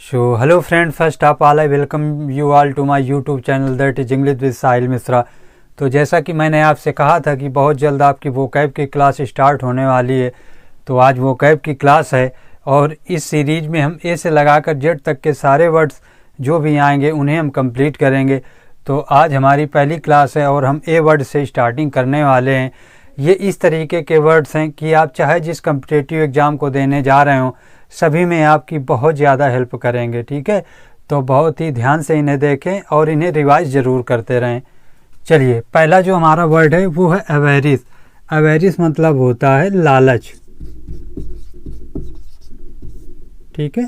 So hello friends, first of all I welcome you all to my YouTube channel that is English with साहिल मिश्रा। तो जैसा कि मैंने आपसे कहा था कि बहुत जल्द आपकी वोकैब की क्लास स्टार्ट होने वाली है, तो आज वोकैब की क्लास है और इस सीरीज में हम ए से लगाकर जेड तक के सारे वर्ड्स जो भी आएंगे उन्हें हम कंप्लीट करेंगे। तो आज हमारी पहली क्लास है और हम ए वर्ड से स्टार्टिंग करने वाले हैं। ये इस तरीके के वर्ड्स हैं कि आप चाहे जिस कम्पिटिटिव एग्ज़ाम को देने जा रहे हो सभी में आपकी बहुत ज़्यादा हेल्प करेंगे। ठीक है, तो बहुत ही ध्यान से इन्हें देखें और इन्हें रिवाइज ज़रूर करते रहें। चलिए, पहला जो हमारा वर्ड है वो है अवेरिस। अवेरिस मतलब होता है लालच। ठीक है,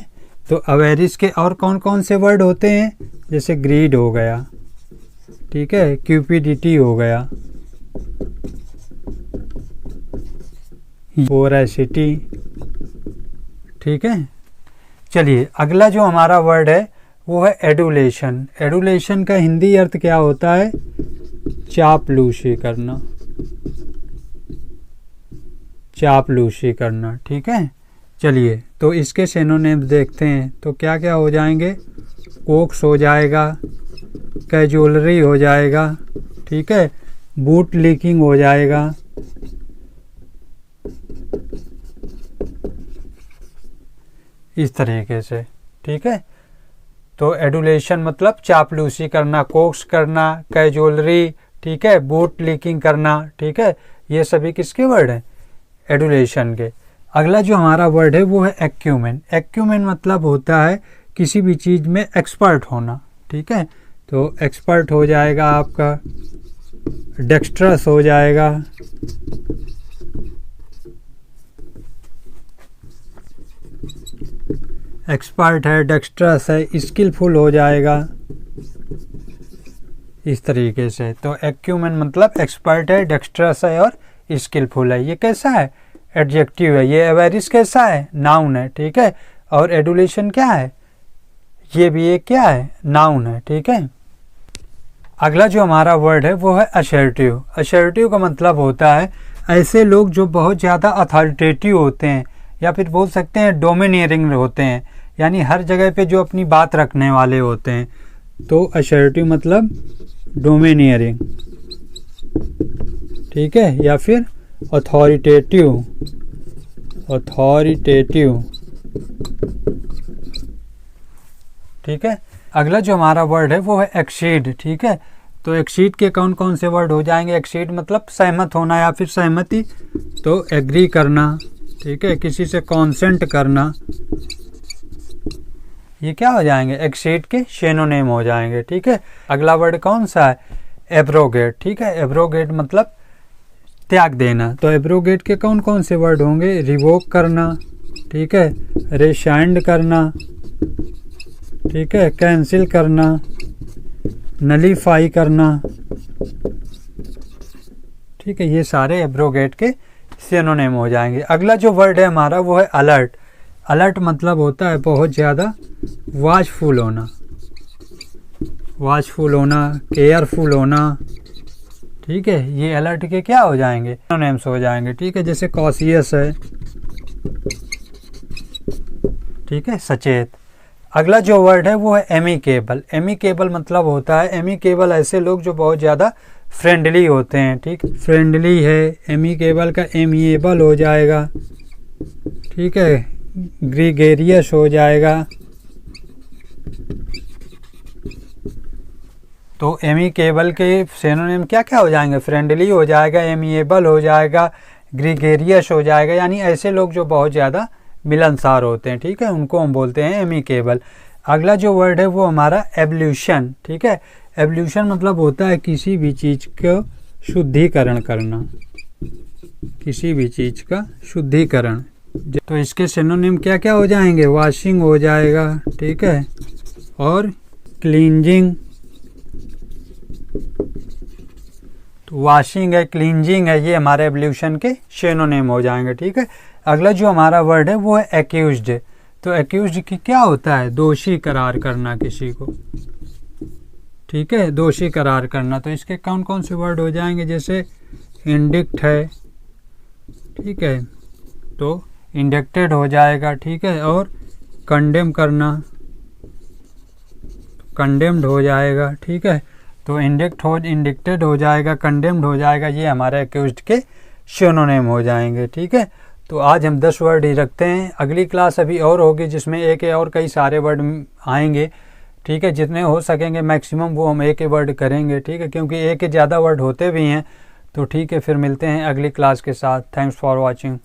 तो अवेरिस के और कौन कौन से वर्ड होते हैं, जैसे ग्रीड हो गया, ठीक है, क्यूपिडिटी हो गया, वोरेसिटी। ठीक है, चलिए अगला जो हमारा वर्ड है वो है एडुलेशन। एडुलेशन का हिंदी अर्थ क्या होता है, चापलूसी करना, चापलूसी करना। ठीक है, चलिए तो इसके सिनोनिम्स देखते हैं तो क्या क्या हो जाएंगे। कोक्स हो जाएगा, कैजुअलरी हो जाएगा, ठीक है, बूट लीकिंग हो जाएगा, इस तरीके से। ठीक है, तो एडुलेशन मतलब चापलूसी करना, कोक्स करना, कैजुअलरी, ठीक है, बूट लीकिंग करना। ठीक है, ये सभी किसके वर्ड हैं, एडुलेशन के। अगला जो हमारा वर्ड है वो है एक्यूमेन। एक्यूमेन मतलब होता है किसी भी चीज़ में एक्सपर्ट होना। ठीक है, तो एक्सपर्ट हो जाएगा आपका डेक्स्ट्रस हो जाएगा, एक्सपर्ट है, डेक्स्ट्रस है, स्किलफुल हो जाएगा, इस तरीके से। तो एक्यूमेन मतलब एक्सपर्ट है, डेक्स्ट्रस है और स्किलफुल है। ये कैसा है, एडजेक्टिव है। ये अवेरिस कैसा है, नाउन है। ठीक है, और एडुलेशन क्या है, ये भी एक क्या है, नाउन है। ठीक है, अगला जो हमारा वर्ड है वो है असर्टिव। असर्टिव का मतलब होता है ऐसे लोग जो बहुत ज़्यादा अथॉरिटेटिव होते हैं, या फिर बोल सकते हैं डोमिनियरिंग होते हैं, यानी हर जगह पे जो अपनी बात रखने वाले होते हैं। तो असर्टिव मतलब डोमिनियरिंग, ठीक है, या फिर अथॉरिटेटिव, अथॉरिटेटिव। ठीक है, अगला जो हमारा वर्ड है वो है एक्सीड। ठीक है, तो एक्सीड के कौन कौन से वर्ड हो जाएंगे। एक्सीड मतलब सहमत होना या फिर सहमति, तो एग्री करना, ठीक है, किसी से कॉन्सेंट करना, ये क्या हो जाएंगे, एक्सीड के सिनोनिम हो जाएंगे। ठीक है, अगला वर्ड कौन सा है, एब्रोगेट। ठीक है, एब्रोगेट मतलब त्याग देना। तो एब्रोगेट के कौन कौन से वर्ड होंगे, रिवोक करना, ठीक है, रिसाइंड करना, ठीक है, कैंसिल करना, नलीफाई करना। ठीक है, ये सारे एब्रोगेट के सिनोनिम हो जाएंगे। अगला जो वर्ड है हमारा वो है अलर्ट। अलर्ट मतलब होता है बहुत ज़्यादा वॉचफुल होना, वॉचफुल होना, केयरफुल होना। ठीक है, ये अलर्ट के क्या हो जाएंगे, सिनोनिम्स हो जाएंगे। ठीक है, जैसे कॉशियस है, ठीक है, सचेत। अगला जो वर्ड है वो है एमिकेबल। एमिकेबल मतलब होता है, एमिकेबल ऐसे लोग जो बहुत ज़्यादा फ्रेंडली होते हैं। ठीक, फ्रेंडली है, एमिकेबल का एमिएबल हो जाएगा, ठीक है, ग्रीगेरियस हो जाएगा। तो एमिकेबल के सिनोनिम क्या क्या हो जाएंगे, फ्रेंडली हो जाएगा, एमिएबल हो जाएगा, ग्रीगेरियस हो जाएगा, यानी ऐसे लोग जो बहुत ज़्यादा मिलनसार होते हैं। ठीक है, उनको हम बोलते हैं एमिकेबल। अगला जो वर्ड है वो हमारा एवोल्यूशन। ठीक है, एवोल्यूशन मतलब होता है किसी भी चीज़ को शुद्धिकरण करना, किसी भी चीज़ का शुद्धिकरण। तो इसके सिनोनिम क्या क्या हो जाएंगे, वॉशिंग हो जाएगा, ठीक है, और क्लींजिंग। तो वॉशिंग है, क्लींजिंग है, ये हमारे एवोल्यूशन के सिनोनिम हो जाएंगे। ठीक है, अगला जो हमारा वर्ड है वो है एक्यूज्ड। तो एक्यूज्ड की क्या होता है, दोषी करार करना किसी को। ठीक है, दोषी करार करना। तो इसके कौन कौन से वर्ड हो जाएंगे, जैसे इंडिक्ट है, ठीक है, तो इंडक्टेड हो जाएगा। ठीक है, और कंडेम करना, कंडेम्ड हो जाएगा, ठीक है। तो इंडिक्टेड हो जाएगा, कंडेम्ड हो जाएगा, ये हमारे एक्यूज्ड के सिनोनिम हो जाएंगे, ठीक है। तो आज हम 10 वर्ड ही रखते हैं। अगली क्लास अभी और होगी जिसमें एक और कई सारे वर्ड आएंगे, ठीक है। जितने हो सकेंगे मैक्सिमम वो हम एक ही वर्ड करेंगे, ठीक है, क्योंकि एक ही ज़्यादा वर्ड होते भी हैं। तो ठीक है, फिर मिलते हैं अगली क्लास के साथ। Thanks for watching.